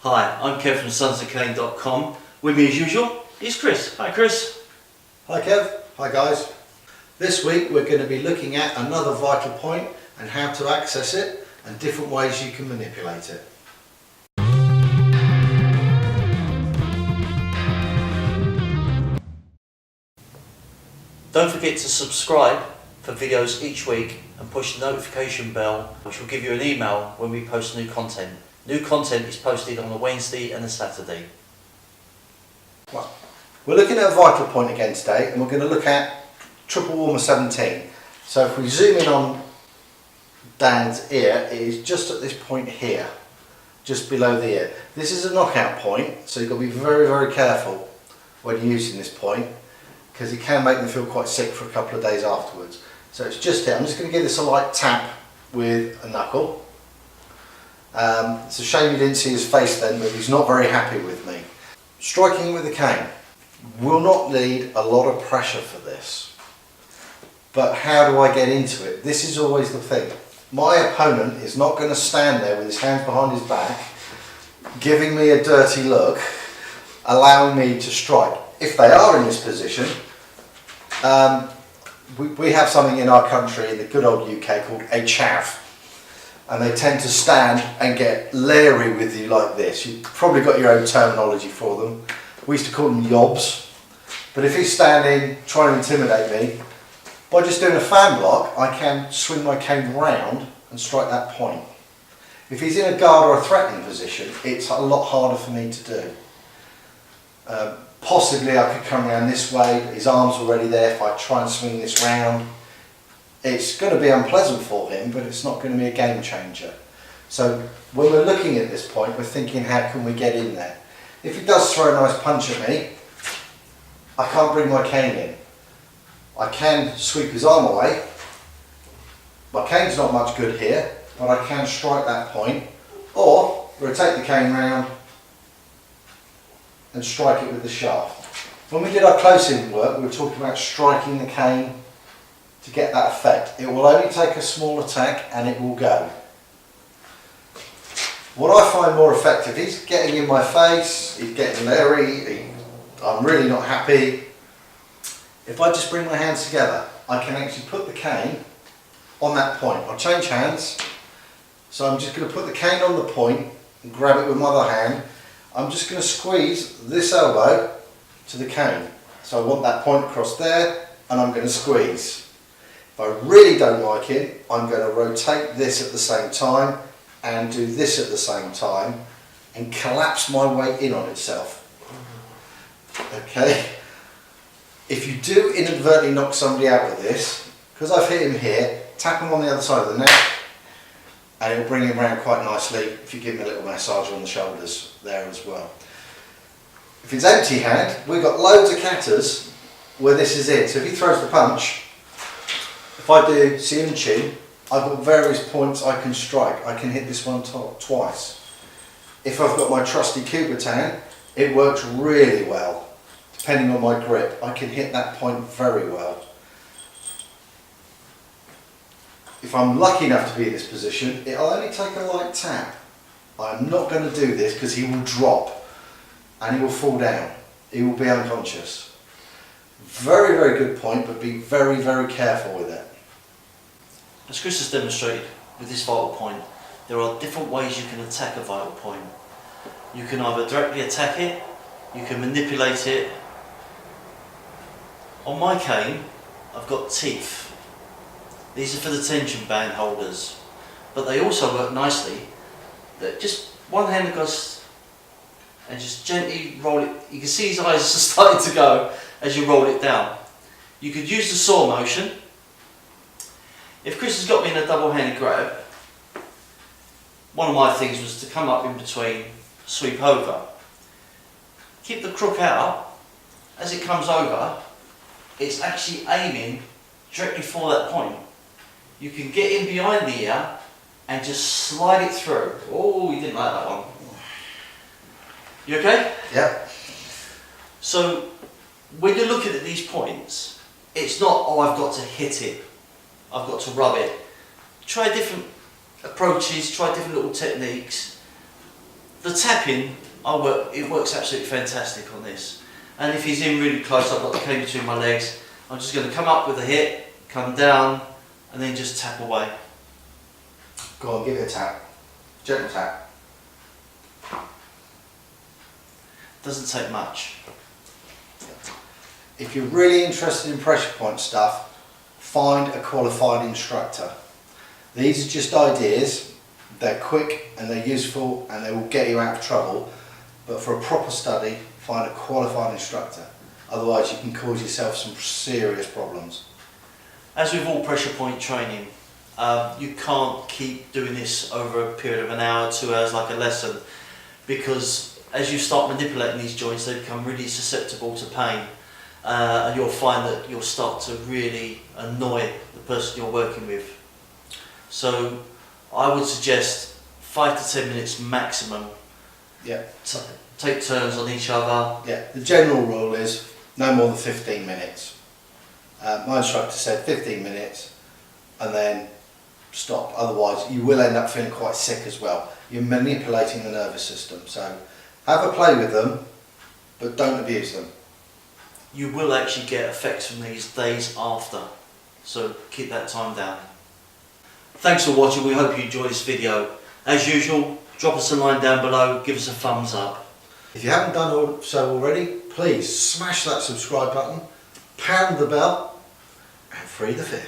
Hi, I'm Kev from sonsofkane.com. With me as usual is Chris. Hi Chris. Hi Kev. Hi guys. This week we're going to be looking at another vital point and how to access it and different ways you can manipulate it. Don't forget to subscribe for videos each week and push the notification bell, which will give you an email when we post new content. New content is posted on a Wednesday and a Saturday. Well, we're looking at a vital point again today, and we're going to look at triple warmer 17. So if we zoom in on Dan's ear, it is just at this point here, just below the ear. This is a knockout point, so you've got to be very, very careful when using this point, because it can make them feel quite sick for a couple of days afterwards. So it's just here. I'm just going to give this a light tap with a knuckle. It's a shame you didn't see his face then, but he's not very happy with me. Striking with a cane will not need a lot of pressure for this. But how do I get into it? This is always the thing. My opponent is not going to stand there with his hands behind his back, giving me a dirty look, allowing me to strike. If they are in this position, we have something in our country, in the good old UK, called a chav. And they tend to stand and get leery with you like this. You've probably got your own terminology for them. We used to call them yobs. But if he's standing, trying to intimidate me, by just doing a fan block, I can swing my cane round and strike that point. If he's in a guard or a threatening position, it's a lot harder for me to do. Possibly I could come around this way, but his arm's already there. If I try and swing this round, it's going to be unpleasant for him, but it's not going to be a game changer. So when we're looking at this point, we're thinking, how can we get in there? If he does throw a nice punch at me, I can't bring my cane in. I can sweep his arm away. My cane's not much good here, but I can strike that point, or rotate the cane round and strike it with the shaft. When we did our close-in work, we were talking about striking the cane to get that effect. It will only take a small attack and it will go. What I find more effective, he's getting in my face, he's getting leery, I'm really not happy. If I just bring my hands together, I can actually put the cane on that point. I'll change hands, so I'm just going to put the cane on the point and grab it with my other hand. I'm just going to squeeze this elbow to the cane. So I want that point across there, and I'm going to squeeze. If I really don't like it, I'm going to rotate this at the same time and do this at the same time and collapse my weight in on itself. Okay? If you do inadvertently knock somebody out with this, because I've hit him here, tap him on the other side of the neck and it will bring him around quite nicely if you give him a little massage on the shoulders there as well. If it's empty hand, we've got loads of katas where this is it. So if he throws the punch, if I do Siun Chin, I've got various points I can strike. I can hit this one twice. If I've got my trusty Kubatan, it works really well. Depending on my grip, I can hit that point very well. If I'm lucky enough to be in this position, it'll only take a light tap. I'm not going to do this because he will drop and he will fall down. He will be unconscious. Very, very good point, but be very, very careful with it. As Chris has demonstrated with this vital point, there are different ways you can attack a vital point. You can either directly attack it, you can manipulate it. On my cane, I've got teeth. These are for the tension band holders, but they also work nicely. That just one hand goes and just gently roll it. You can see his eyes are starting to go as you roll it down. You could use the saw motion. If Chris has got me in a double-handed grab, one of my things was to come up in between, sweep over. Keep the crook out. As it comes over, it's actually aiming directly for that point. You can get in behind the ear and just slide it through. Oh, you didn't like that one. You okay? Yeah. So, when you're looking at these points, it's not, oh, I've got to hit it. I've got to rub it. Try different approaches, try different little techniques. The tapping, it works absolutely fantastic on this. And if he's in really close, I've got the cane between my legs, I'm just going to come up with a hit, come down, and then just tap away. Go on, give it a tap. Gentle tap. Doesn't take much. If you're really interested in pressure point stuff, find a qualified instructor. These are just ideas. They're quick and they're useful and they will get you out of trouble. But for a proper study, find a qualified instructor. Otherwise you can cause yourself some serious problems. As with all pressure point training, you can't keep doing this over a period of an hour, 2 hours like a lesson, because as you start manipulating these joints, they become really susceptible to pain, and you'll find that you'll start to really annoy the person you're working with. So I would suggest 5 to 10 minutes maximum. Yeah. Take turns on each other. Yeah, the general rule is no more than 15 minutes. My instructor said 15 minutes and then stop, otherwise you will end up feeling quite sick as well. You're manipulating the nervous system, so have a play with them but don't abuse them. You will actually get effects from these days after, so keep that time down. Thanks for watching, we hope you enjoyed this video. As usual, drop us a line down below, give us a thumbs up. If you haven't done so already, please smash that subscribe button, pound the bell and free the fear.